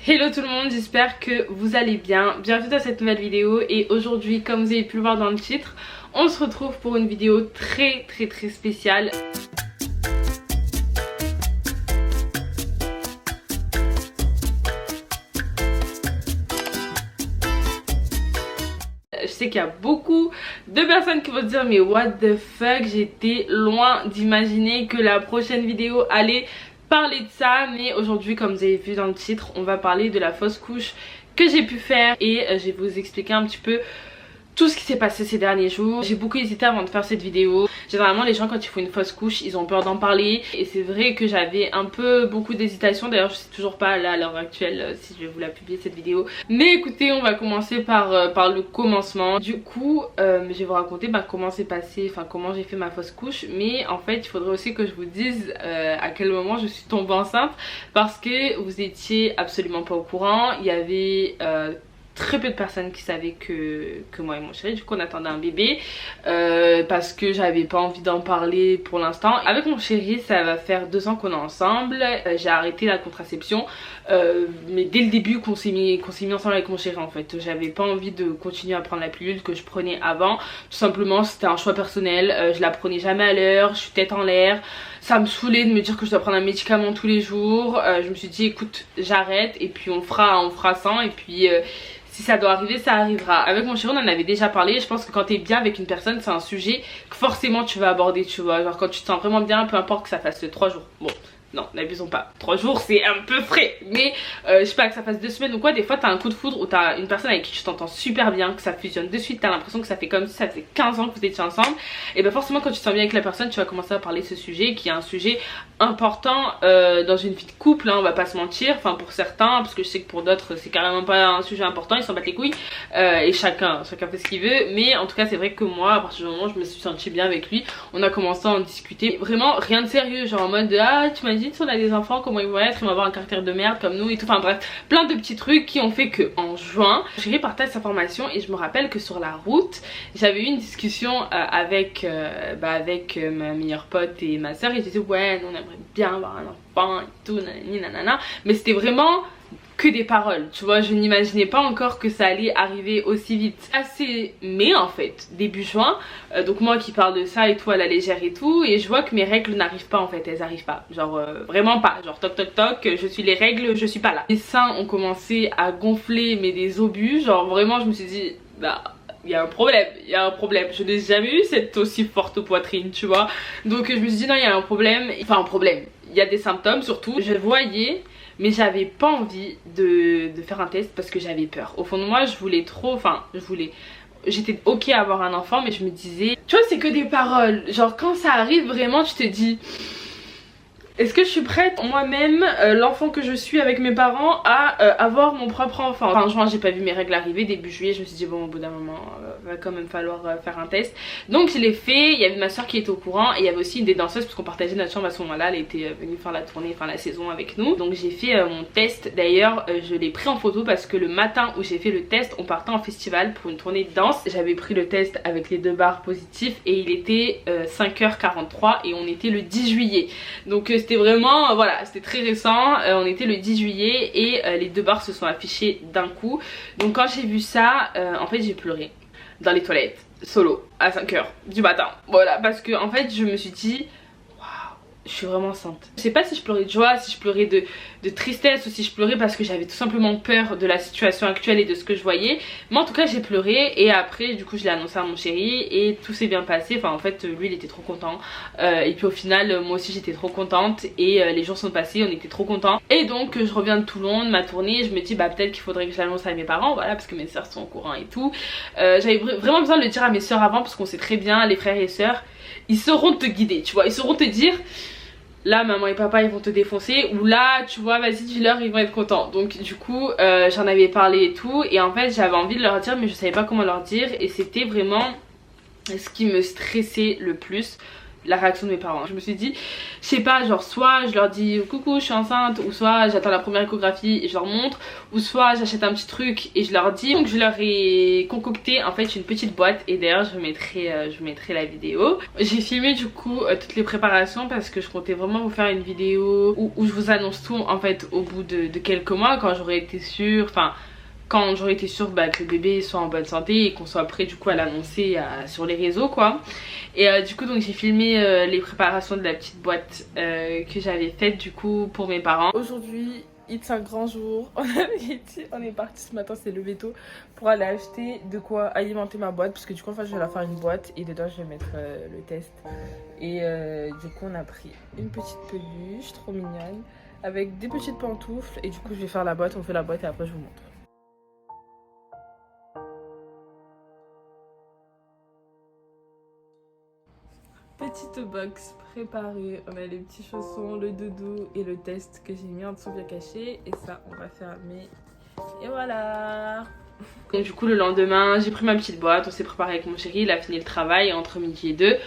Hello tout le monde, j'espère que vous allez bien. Bienvenue dans cette nouvelle vidéo et aujourd'hui, comme vous avez pu le voir dans le titre, on se retrouve pour une vidéo très spéciale. Je sais qu'il y a beaucoup de personnes qui vont se dire mais what the fuck, j'étais loin d'imaginer que la prochaine vidéo allait parler de ça. Mais aujourd'hui, comme vous avez vu dans le titre, on va parler de la fausse couche que j'ai pu faire et je vais vous expliquer un petit peu tout ce qui s'est passé ces derniers jours. J'ai beaucoup hésité avant de faire cette vidéo. Généralement les gens quand ils font une fausse couche ils ont peur d'en parler et c'est vrai que j'avais un peu beaucoup d'hésitation. D'ailleurs je sais toujours pas là à l'heure actuelle si je vais vous la publier cette vidéo. Mais écoutez, on va commencer par le commencement. Du coup je vais vous raconter comment c'est passé, enfin comment j'ai fait ma fausse couche. Mais en fait il faudrait aussi que je vous dise à quel moment je suis tombée enceinte, parce que vous étiez absolument pas au courant. Il y avait très peu de personnes qui savaient que moi et mon chéri, du coup on attendait un bébé parce que j'avais pas envie d'en parler pour l'instant. Avec mon chéri ça va faire 2 ans qu'on est ensemble. J'ai arrêté la contraception mais dès le début qu'on s'est mis ensemble avec mon chéri en fait. J'avais pas envie de continuer à prendre la pilule que je prenais avant. Tout simplement c'était un choix personnel, je la prenais jamais à l'heure, je suis tête en l'air. Ça me saoulait de me dire que je dois prendre un médicament tous les jours. Je me suis dit écoute j'arrête et puis on fera sans et puis si ça doit arriver, ça arrivera. Avec mon chéri, on en avait déjà parlé. Je pense que quand t'es bien avec une personne, c'est un sujet que forcément tu vas aborder, tu vois. Genre quand tu te sens vraiment bien, peu importe que ça fasse 3 jours. Bon, non, n'abusons pas. 3 jours, c'est un peu frais. Mais je sais pas, que ça fasse 2 semaines ou quoi. Des fois, t'as un coup de foudre où t'as une personne avec qui tu t'entends super bien, que ça fusionne de suite. T'as l'impression que ça fait comme si ça faisait 15 ans que vous étiez ensemble. Et ben forcément, quand tu te sens bien avec la personne, tu vas commencer à parler de ce sujet qui est un sujet important dans une vie de couple, hein, on va pas se mentir. Enfin, pour certains, parce que je sais que pour d'autres, c'est carrément pas un sujet important. Ils s'en battent les couilles. Et chacun fait ce qu'il veut. Mais en tout cas, c'est vrai que moi, à partir du moment où je me suis sentie bien avec lui, on a commencé à en discuter. Vraiment, rien de sérieux. Genre en mode de ah, tu m'as dit si on a des enfants, comment ils vont être, ils vont avoir un caractère de merde comme nous et tout. Enfin bref, plein de petits trucs qui ont fait que en juin, j'ai partagé cette information et je me rappelle que sur la route, j'avais eu une discussion avec ma meilleure pote et ma soeur et je disais ouais, nous on aimerait bien avoir un enfant et tout, nanani nanana. Mais c'était vraiment que des paroles, tu vois, je n'imaginais pas encore que ça allait arriver aussi vite. Assez mai en fait, début juin, donc moi qui parle de ça et tout à la légère et tout, et je vois que mes règles n'arrivent pas en fait, elles arrivent pas, genre vraiment pas, genre toc toc toc, je suis les règles, je suis pas là. Les seins ont commencé à gonfler mais des obus, genre vraiment je me suis dit bah il y a un problème, je n'ai jamais eu cette aussi forte poitrine, tu vois, donc je me suis dit non il y a un problème, enfin un problème, il y a des symptômes surtout, je voyais. Mais j'avais pas envie de faire un test parce que j'avais peur. Au fond de moi je voulais trop, enfin j'étais ok à avoir un enfant mais je me disais, tu vois c'est que des paroles. Genre quand ça arrive vraiment tu te dis est-ce que je suis prête moi-même, l'enfant que je suis avec mes parents, à avoir mon propre enfant. Fin juin j'ai pas vu mes règles arriver, début juillet je me suis dit bon au bout d'un moment va quand même falloir faire un test. Donc je l'ai fait, il y avait ma soeur qui était au courant et il y avait aussi une des danseuses parce qu'on partageait notre chambre à ce moment là, elle était venue faire la tournée, enfin la saison avec nous. Donc j'ai fait mon test, d'ailleurs je l'ai pris en photo parce que le matin où j'ai fait le test on partait en festival pour une tournée de danse. J'avais pris le test avec les 2 barres positifs et il était 5h43 et on était le 10 juillet. Donc c'était vraiment, voilà, c'était très récent, on était le 10 juillet et les 2 barres se sont affichées d'un coup. Donc quand j'ai vu ça, en fait j'ai pleuré dans les toilettes, solo, à 5h du matin. Voilà, parce que en fait je me suis dit, waouh, je suis vraiment enceinte. Je sais pas si je pleurais de joie, si je pleurais de tristesse ou si je pleurais parce que j'avais tout simplement peur de la situation actuelle et de ce que je voyais. Mais en tout cas j'ai pleuré et après du coup je l'ai annoncé à mon chéri et tout s'est bien passé. Enfin en fait lui il était trop content et puis au final moi aussi j'étais trop contente et les jours sont passés, on était trop contents. Et donc je reviens de Toulon de ma tournée et je me dis bah peut-être qu'il faudrait que je l'annonce à mes parents, voilà, parce que mes soeurs sont au courant et tout. J'avais vraiment besoin de le dire à mes soeurs avant parce qu'on sait très bien, les frères et sœurs ils sauront te guider, tu vois, ils sauront te dire là maman et papa ils vont te défoncer, ou là tu vois vas-y dis-leur, ils vont être contents. Donc du coup j'en avais parlé et tout et en fait j'avais envie de leur dire mais je savais pas comment leur dire et c'était vraiment ce qui me stressait le plus. la réaction de mes parents. Je me suis dit, je sais pas, genre soit je leur dis coucou je suis enceinte, ou soit j'attends la première échographie et je leur montre, ou soit j'achète un petit truc et je leur dis. Donc je leur ai concocté en fait une petite boîte, et d'ailleurs je vous mettrai la vidéo. J'ai filmé du coup toutes les préparations parce que je comptais vraiment vous faire une vidéo où je vous annonce tout en fait au bout de quelques mois, quand j'aurai été sûre, enfin quand j'aurai été sûre que le bébé soit en bonne santé et qu'on soit prêt du coup à l'annoncer sur les réseaux quoi. Et du coup donc j'ai filmé les préparations de la petite boîte que j'avais faite du coup pour mes parents. Aujourd'hui it's un grand jour, on est parti ce matin, c'est levé tôt pour aller acheter de quoi alimenter ma boîte, parce que du coup en fait je vais leur faire une boîte et dedans je vais mettre le test. Et du coup on a pris une petite peluche trop mignonne avec des petites pantoufles, et du coup je vais faire la boîte, on fait la boîte et après je vous montre. Petite box préparée, on a les petits chaussons, le doudou et le test que j'ai mis en dessous bien caché, et ça on va fermer et voilà. Donc du coup le lendemain j'ai pris ma petite boîte, on s'est préparé avec mon chéri, il a fini le travail, et entre midi et 2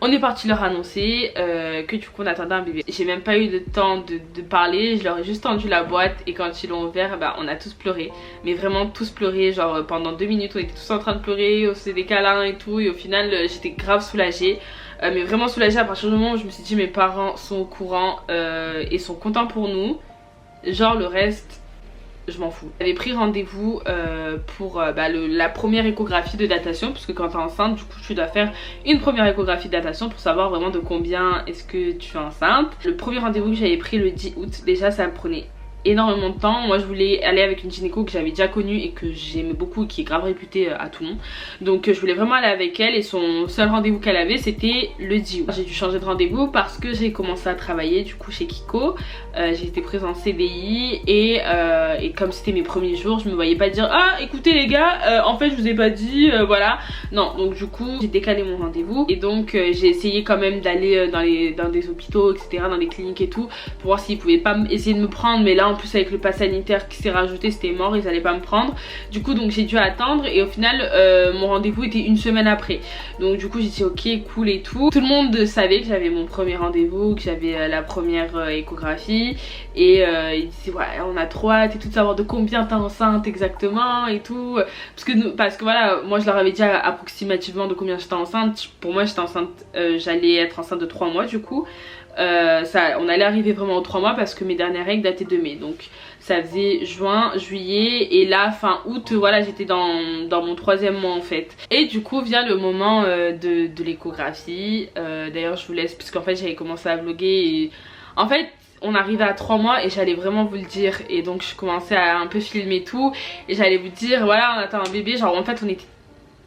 on est parti leur annoncer que du coup on attendait un bébé. J'ai même pas eu le temps de parler, je leur ai juste tendu la boîte, et quand ils l'ont ouvert bah, on a tous pleuré, mais vraiment tous pleuré, genre pendant 2 minutes on était tous en train de pleurer, on se faisait des câlins et tout, et au final j'étais grave soulagée. Mais vraiment soulagée à partir du moment où je me suis dit mes parents sont au courant et sont contents pour nous. Genre le reste, je m'en fous. J'avais pris rendez-vous pour la première échographie de datation, parce que quand t'es enceinte du coup tu dois faire une première échographie de datation pour savoir vraiment de combien est-ce que tu es enceinte. Le premier rendez-vous que j'avais pris le 10 août, déjà ça me prenait énormément de temps. Moi je voulais aller avec une gynéco que j'avais déjà connue et que j'aimais beaucoup, qui est grave réputée à Toulon, donc je voulais vraiment aller avec elle, et son seul rendez-vous qu'elle avait c'était le 10 août. J'ai dû changer de rendez-vous parce que j'ai commencé à travailler du coup chez Kiko, j'ai été prise en CDI et comme c'était mes premiers jours je me voyais pas dire ah écoutez les gars en fait je vous ai pas dit voilà, non. Donc du coup j'ai décalé mon rendez-vous, et donc j'ai essayé quand même d'aller dans des hôpitaux etc, dans des cliniques et tout, pour voir s'ils pouvaient pas essayer de me prendre, mais là en plus avec le pass sanitaire qui s'est rajouté c'était mort, ils allaient pas me prendre. Du coup donc j'ai dû attendre, et au final mon rendez-vous était une semaine après. Donc du coup j'ai dit ok cool et tout. Tout le monde savait que j'avais mon premier rendez-vous, que j'avais la première échographie, et ils disaient ouais on a trop hâte et tout de savoir de combien t'es enceinte exactement et tout, parce que voilà moi je leur avais dit approximativement de combien j'étais enceinte. Pour moi j'étais enceinte, j'allais être enceinte de 3 mois du coup. On allait arriver vraiment aux 3 mois parce que mes dernières règles dataient de mai, donc ça faisait juin, juillet, et là fin août voilà j'étais dans mon 3e mois en fait. Et du coup vient le moment de l'échographie. D'ailleurs je vous laisse, puisqu'en fait j'avais commencé à vlogger et en fait on arrivait à 3 mois et j'allais vraiment vous le dire, et donc je commençais à un peu filmer tout et j'allais vous dire voilà on attend un bébé, genre en fait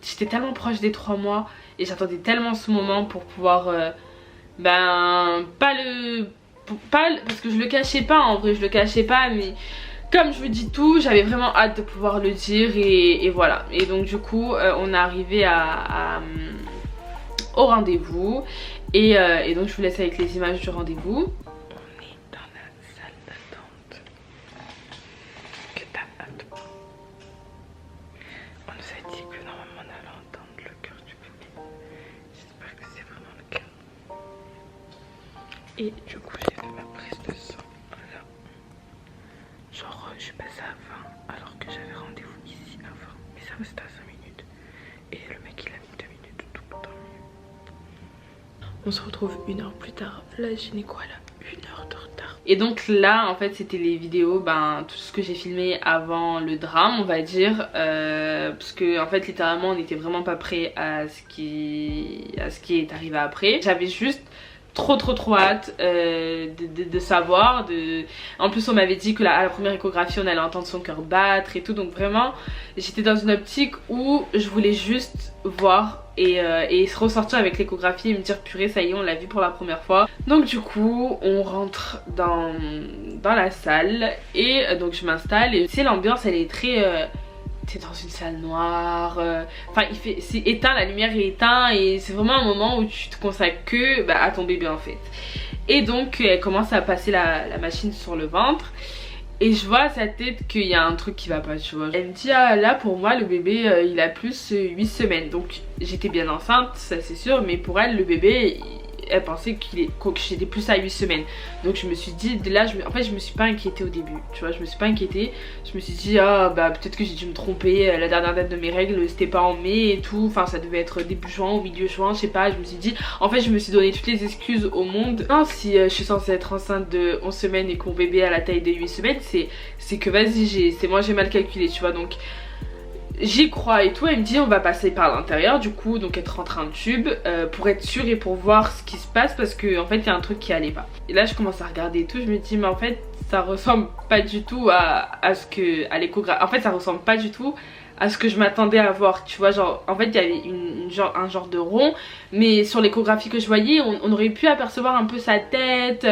j'étais tellement proche des 3 mois et j'attendais tellement ce moment pour pouvoir parce que je le cachais pas, en vrai je le cachais pas, mais comme je vous dis tout j'avais vraiment hâte de pouvoir le dire, et voilà. Et donc du coup on est arrivé au rendez-vous, et donc je vous laisse avec les images du rendez-vous. On est dans la salle d'attente. Que t'as hâte. On nous a dit que normalement on allait entendre le cœur du bébé. J'espère que c'est vraiment le cas. Et du coup j'ai fait ma prise de sang là. Genre je suis passée à 20 alors que j'avais rendez-vous ici à 20, mais ça restait à 5 minutes, et le mec il a mis 2 minutes, tout tant mieux. On se retrouve 1 heure plus tard, la gynéco elle a 1 heure de retard. Et donc là en fait c'était les vidéos, tout ce que j'ai filmé avant le drame on va dire, parce que en fait littéralement on n'était vraiment pas prêt à ce qui est arrivé après. J'avais juste trop hâte de savoir. En plus on m'avait dit que à la première échographie on allait entendre son cœur battre et tout, donc vraiment j'étais dans une optique où je voulais juste voir et se ressortir avec l'échographie et me dire purée ça y est on l'a vu pour la première fois. Donc du coup on rentre dans la salle, et donc je m'installe, et tu sais l'ambiance elle est très t'es dans une salle noire, enfin c'est éteint, la lumière est éteinte, et c'est vraiment un moment où tu te consacres que à ton bébé en fait. Et donc elle commence à passer la machine sur le ventre, et je vois à sa tête qu'il y a un truc qui va pas, tu vois. Elle me dit ah là pour moi le bébé il a plus 8 semaines, donc j'étais bien enceinte ça c'est sûr, mais pour elle le bébé elle pensait que j'étais plus à 8 semaines. Donc je me suis dit, de là, en fait je me suis pas inquiétée au début, tu vois, je me suis pas inquiétée. Je me suis dit, ah bah peut-être que j'ai dû me tromper, la dernière date de mes règles c'était pas en mai et tout, enfin ça devait être début juin ou milieu juin, je sais pas. Je me suis dit, en fait je me suis donné toutes les excuses au monde. Non, si je suis censée être enceinte de 11 semaines et que mon bébé a la taille de 8 semaines, c'est que vas-y, c'est moi j'ai mal calculé, tu vois. Donc j'y crois et tout. Elle me dit on va passer par l'intérieur du coup, donc être rentre un tube pour être sûre et pour voir ce qui se passe, parce que en fait il y a un truc qui allait pas. Et là je commence à regarder et tout, je me dis mais en fait ça ressemble pas du tout à l'échographie. En fait ça ressemble pas du tout à ce que je m'attendais à voir, tu vois. Genre en fait il y avait un genre de rond, mais sur l'échographie que je voyais on aurait pu apercevoir un peu sa tête,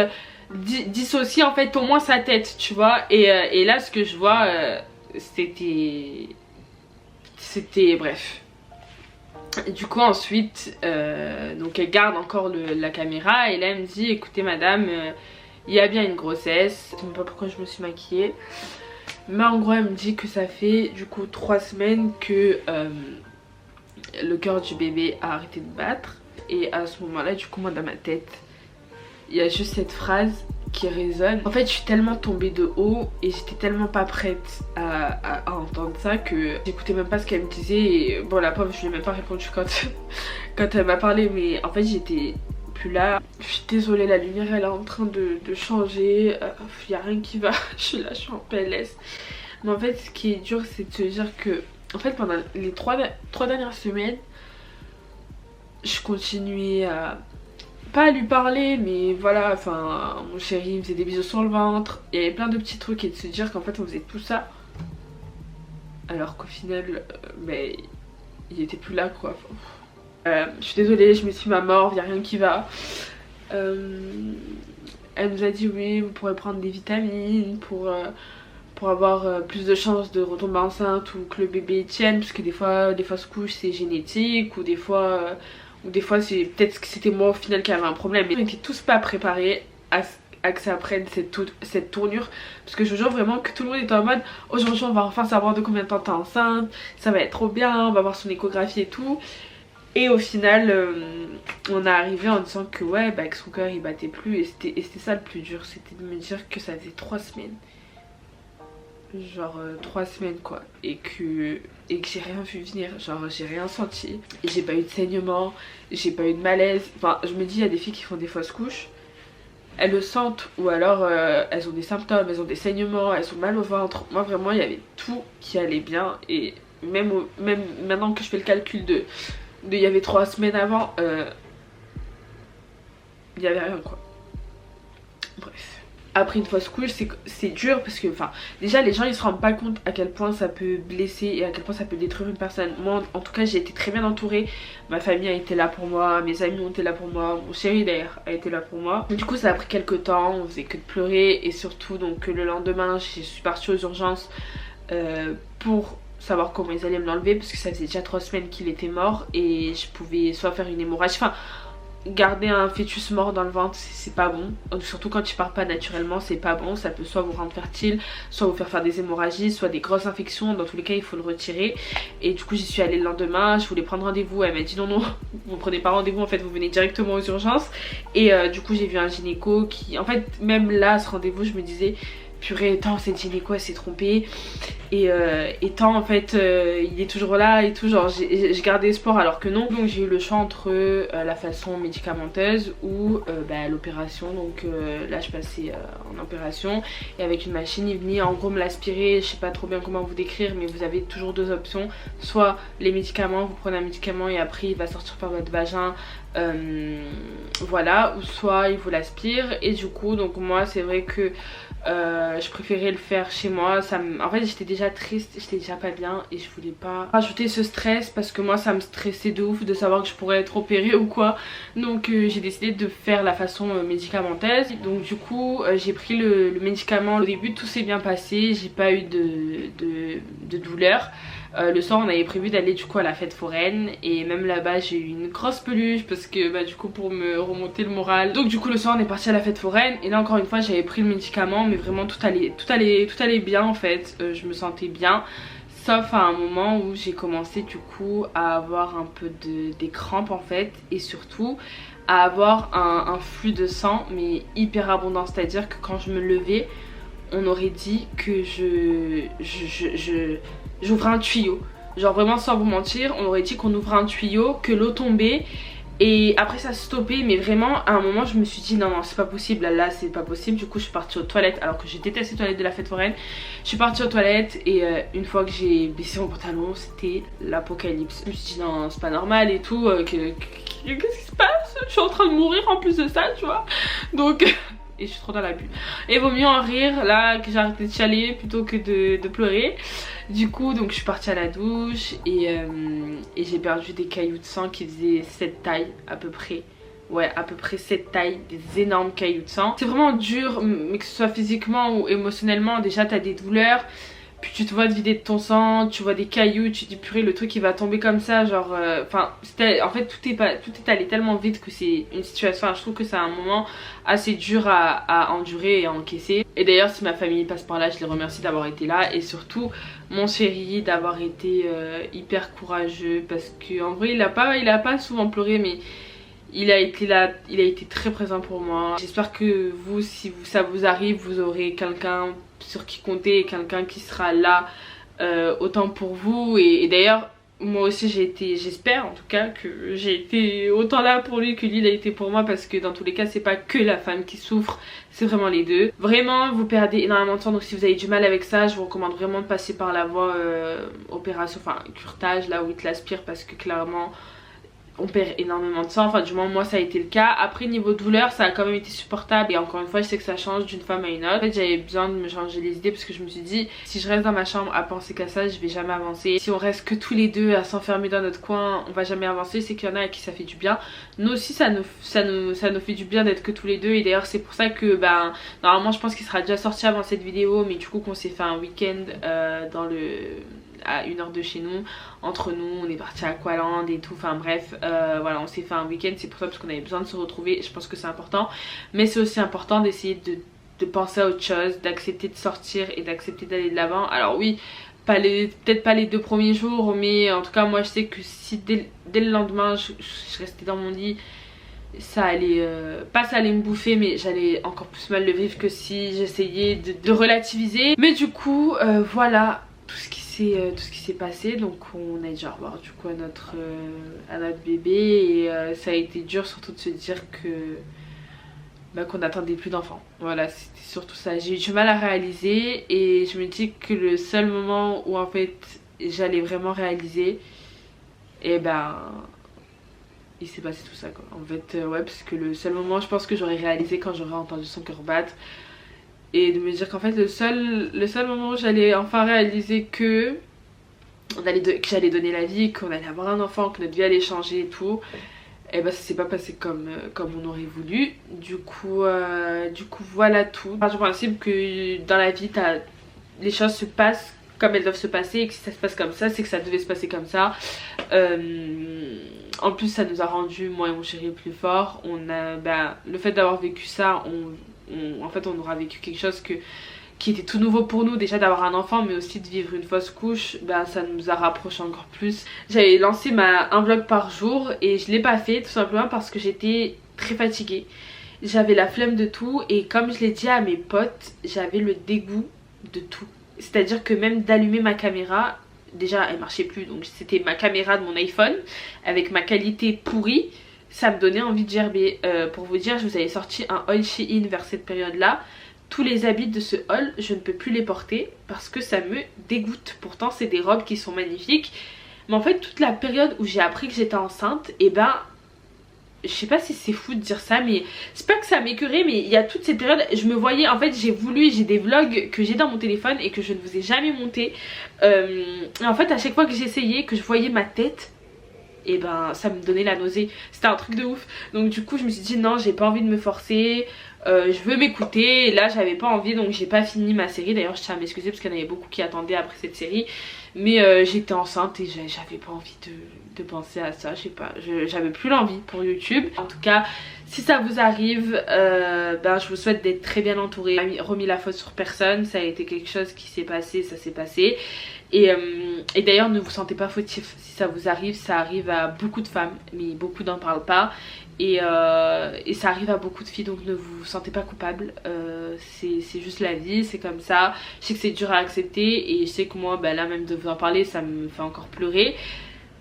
dissocier en fait au moins sa tête, tu vois. Et là ce que je vois c'était bref. Du coup ensuite donc elle garde encore la caméra et là elle me dit écoutez madame, il y a bien une grossesse. Je sais même pas pourquoi je me suis maquillée, mais en gros elle me dit que ça fait du coup 3 semaines que le cœur du bébé a arrêté de battre. Et à ce moment là du coup moi dans ma tête il y a juste cette phrase qui résonne. En fait je suis tellement tombée de haut et j'étais tellement pas prête à entendre ça que j'écoutais même pas ce qu'elle me disait. Et bon la pauvre je lui ai même pas répondu quand elle m'a parlé, mais en fait j'étais plus là. Je suis désolée, la lumière elle est en train de changer, y a rien qui va. Je suis là, je suis en PLS. Mais en fait ce qui est dur c'est de se dire que en fait pendant les 3 dernières semaines je continuais à pas à lui parler, mais voilà, enfin mon chéri me faisait des bisous sur le ventre, il y avait plein de petits trucs, et de se dire qu'en fait on faisait tout ça alors qu'au final ben, il était plus là quoi. Je suis désolée, je me suis mis à mort, il n'y a rien qui va. Elle nous a dit oui vous pourrez prendre des vitamines pour avoir plus de chances de retomber enceinte ou que le bébé tienne, parce que des fois les fausses couches c'est génétique, ou des fois c'est peut-être que c'était moi au final qui avait un problème. Mais on était tous pas préparés à que ça prenne cette tournure, parce que je jure vraiment que tout le monde était en mode aujourd'hui on va enfin savoir de combien de temps t'es enceinte, ça va être trop bien, on va voir son échographie et tout. Et au final on est arrivé en disant que ouais bah que son cœur il battait plus, et c'était ça le plus dur, c'était de me dire que ça faisait 3 semaines, genre 3 semaines quoi, et que j'ai rien vu venir, genre j'ai rien senti, et j'ai pas eu de saignement, j'ai pas eu de malaise. Enfin je me dis il y a des filles qui font des fausses couches, elles le sentent, ou alors elles ont des symptômes, elles ont des saignements, elles ont mal au ventre. Moi vraiment il y avait tout qui allait bien, et même maintenant que je fais le calcul de il y avait 3 semaines avant, il y avait rien quoi. Bref. Après une fausse couche c'est dur, parce que enfin déjà les gens ils se rendent pas compte à quel point ça peut blesser et à quel point ça peut détruire une personne. Moi en tout cas j'ai été très bien entourée, ma famille a été là pour moi, mes amis ont été là pour moi, mon chéri d'ailleurs a été là pour moi. Du coup ça a pris quelques temps, on faisait que de pleurer, et surtout donc le lendemain je suis partie aux urgences pour savoir comment ils allaient me l'enlever, parce que ça faisait déjà 3 semaines qu'il était mort et je pouvais soit faire une hémorragie, enfin garder un fœtus mort dans le ventre c'est pas bon, surtout quand tu pars pas naturellement, c'est pas bon, ça peut soit vous rendre fertile, soit vous faire des hémorragies, soit des grosses infections. Dans tous les cas il faut le retirer. Et du coup j'y suis allée le lendemain, je voulais prendre rendez-vous, elle m'a dit non vous prenez pas rendez-vous, en fait vous venez directement aux urgences. Et du coup j'ai vu un gynéco qui en fait même là à ce rendez-vous je me disais purée tant cette gynéco elle s'est trompée, et tant en fait il est toujours là et tout, genre j'ai gardé espoir alors que non. Donc j'ai eu le choix entre la façon médicamenteuse ou l'opération. Donc là je passais en opération, et avec une machine il venait en gros me l'aspirer. Je sais pas trop bien comment vous décrire, mais vous avez toujours 2 options, soit les médicaments, vous prenez un médicament et après il va sortir par votre vagin, voilà, ou soit il vous l'aspire. Et du coup donc moi c'est vrai que je préférais le faire chez moi. En fait j'étais déjà triste, j'étais déjà pas bien, et je voulais pas rajouter ce stress, parce que moi ça me stressait de ouf de savoir que je pourrais être opérée ou quoi. Donc j'ai décidé de faire la façon médicamenteuse. Donc du coup j'ai pris le médicament. Au début tout s'est bien passé, j'ai pas eu de douleur. Le soir on avait prévu d'aller du coup à la fête foraine, et même là-bas j'ai eu une grosse peluche, parce que du coup pour me remonter le moral. Donc du coup le soir on est parti à la fête foraine, et là encore une fois j'avais pris le médicament, mais vraiment tout allait bien en fait. Je me sentais bien, sauf à un moment où j'ai commencé du coup à avoir un peu des crampes en fait, et surtout à avoir un flux de sang mais hyper abondant, c'est à dire que quand je me levais on aurait dit que j'ouvrais un tuyau, genre vraiment sans vous mentir, on aurait dit qu'on ouvrait un tuyau, que l'eau tombait et après ça stoppait. Mais vraiment à un moment je me suis dit non c'est pas possible, là c'est pas possible. Du coup je suis partie aux toilettes alors que je déteste les toilettes de la fête foraine. Je suis partie aux toilettes et une fois que j'ai baissé mon pantalon c'était l'apocalypse. Je me suis dit non c'est pas normal et tout, qu'est-ce qui se passe, je suis en train de mourir en plus de ça tu vois. Donc et je suis trop dans la bulle. Et vaut mieux en rire là que j'ai arrêté de chialer plutôt que de pleurer. Du coup donc je suis partie à la douche et j'ai perdu des cailloux de sang qui faisaient cette taille à peu près. Ouais à peu près cette taille, des énormes cailloux de sang. C'est vraiment dur, mais que ce soit physiquement ou émotionnellement, déjà t'as des douleurs. Puis tu te vois te vider de ton sang, tu vois des cailloux, tu te dis purée le truc il va tomber comme ça genre enfin en fait tout est allé tellement vite que c'est une situation, je trouve que c'est un moment assez dur à endurer et à encaisser. Et d'ailleurs si ma famille passe par là je les remercie d'avoir été là et surtout mon chéri d'avoir été hyper courageux parce que en vrai il a pas souvent pleuré mais il a été là, il a été très présent pour moi. J'espère que vous, si ça vous arrive, vous aurez quelqu'un sur qui compter et quelqu'un qui sera là autant pour vous. Et d'ailleurs, moi aussi j'espère en tout cas que j'ai été autant là pour lui que lui il a été pour moi, parce que dans tous les cas c'est pas que la femme qui souffre, c'est vraiment les deux. Vraiment vous perdez énormément de temps, donc si vous avez du mal avec ça je vous recommande vraiment de passer par la voie opération, enfin curetage, là où il te l'aspire, parce que clairement on perd énormément de sang, enfin du moins moi ça a été le cas. Après niveau douleur ça a quand même été supportable et encore une fois je sais que ça change d'une femme à une autre. En fait j'avais besoin de me changer les idées parce que je me suis dit si je reste dans ma chambre à penser qu'à ça je vais jamais avancer. Si on reste que tous les deux à s'enfermer dans notre coin on va jamais avancer. C'est qu'il y en a à qui ça fait du bien, nous aussi ça nous fait du bien d'être que tous les deux. Et d'ailleurs c'est pour ça que normalement je pense qu'il sera déjà sorti avant cette vidéo, mais du coup qu'on s'est fait un week-end à 1 heure de chez nous, entre nous on est parti à Aqualand et tout, enfin bref voilà on s'est fait un week-end, c'est pour ça parce qu'on avait besoin de se retrouver. Je pense que c'est important, mais c'est aussi important d'essayer de penser à autre chose, d'accepter de sortir et d'accepter d'aller de l'avant. Alors oui peut-être pas les 2 premiers jours, mais en tout cas moi je sais que si dès le lendemain je restais dans mon lit, ça allait pas ça allait me bouffer, mais j'allais encore plus mal le vivre que si j'essayais de relativiser. Mais du coup voilà tout ce qui s'est passé. Donc on a dit au revoir du coup à notre bébé et ça a été dur surtout de se dire que qu'on n'attendait plus d'enfants. Voilà c'était surtout ça, j'ai eu du mal à réaliser et je me dis que le seul moment où en fait j'allais vraiment réaliser, et il s'est passé tout ça quoi. En fait ouais, parce que le seul moment je pense que j'aurais réalisé quand j'aurais entendu son cœur battre et de me dire qu'en fait le seul moment où j'allais enfin réaliser que j'allais donner la vie, qu'on allait avoir un enfant, que notre vie allait changer et tout, et ça s'est pas passé comme on aurait voulu. Du coup voilà tout. Je pars du principe que dans la vie les choses se passent comme elles doivent se passer, et que si ça se passe comme ça c'est que ça devait se passer comme ça. En plus ça nous a rendu, moi et mon chéri, plus forts. Le fait d'avoir vécu ça, en fait on aura vécu quelque chose qui était tout nouveau pour nous, déjà d'avoir un enfant, mais aussi de vivre une fausse couche, ça nous a rapprochés encore plus. J'avais lancé un vlog par jour et je l'ai pas fait tout simplement parce que j'étais très fatiguée, j'avais la flemme de tout, et comme je l'ai dit à mes potes, j'avais le dégoût de tout. C'est à dire que même d'allumer ma caméra, déjà elle marchait plus, donc c'était ma caméra de mon iPhone avec ma qualité pourrie, ça me donnait envie de gerber. Pour vous dire, je vous avais sorti un haul Shein vers cette période là. Tous les habits de ce haul je ne peux plus les porter parce que ça me dégoûte. Pourtant c'est des robes qui sont magnifiques, mais en fait toute la période où j'ai appris que j'étais enceinte, je sais pas si c'est fou de dire ça, mais c'est pas que ça m'écœurait, mais il y a toute cette période je me voyais, en fait j'ai des vlogs que j'ai dans mon téléphone et que je ne vous ai jamais monté, en fait à chaque fois que j'essayais, que je voyais ma tête, et ça me donnait la nausée, c'était un truc de ouf. Donc du coup je me suis dit non, j'ai pas envie de me forcer, je veux m'écouter, et là j'avais pas envie, donc j'ai pas fini ma série. D'ailleurs je tiens à m'excuser parce qu'il y en avait beaucoup qui attendaient après cette série, mais j'étais enceinte et j'avais pas envie de penser à ça, je sais pas, j'avais plus l'envie pour YouTube. En tout cas Si ça vous arrive, ben, je vous souhaite d'être très bien entouré. J'ai remis la faute sur personne, ça a été quelque chose qui s'est passé, ça s'est passé. Et d'ailleurs ne vous sentez pas fautif si ça vous arrive, ça arrive à beaucoup de femmes, mais beaucoup n'en parlent pas. Et ça arrive à beaucoup de filles, donc ne vous sentez pas coupable, c'est juste la vie, c'est comme ça. Je sais que c'est dur à accepter et je sais que moi, ben là même de vous en parler, ça me fait encore pleurer.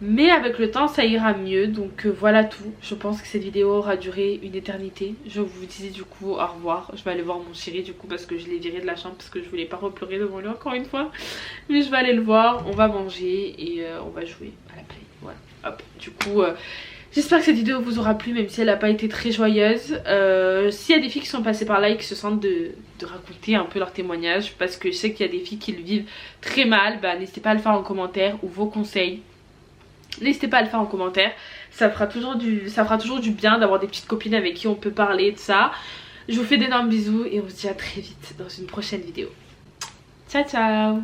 Mais avec le temps ça ira mieux, donc voilà tout. Je pense que cette vidéo aura duré une éternité. Je vous dis du coup au revoir. Je vais aller voir mon chéri du coup parce que je l'ai viré de la chambre parce que je voulais pas repleurer devant lui encore une fois. Mais je vais aller le voir, on va manger et on va jouer à la play. Voilà, hop, du coup... j'espère que cette vidéo vous aura plu même si elle n'a pas été très joyeuse. S'il y a des filles qui sont passées par là et qui se sentent de raconter un peu leur témoignage, parce que je sais qu'il y a des filles qui le vivent très mal, bah, n'hésitez pas à le faire en commentaire ou vos conseils. N'hésitez pas à le faire en commentaire, ça fera toujours du bien d'avoir des petites copines avec qui on peut parler de ça. Je vous fais d'énormes bisous et on se dit à très vite dans une prochaine vidéo. Ciao ciao.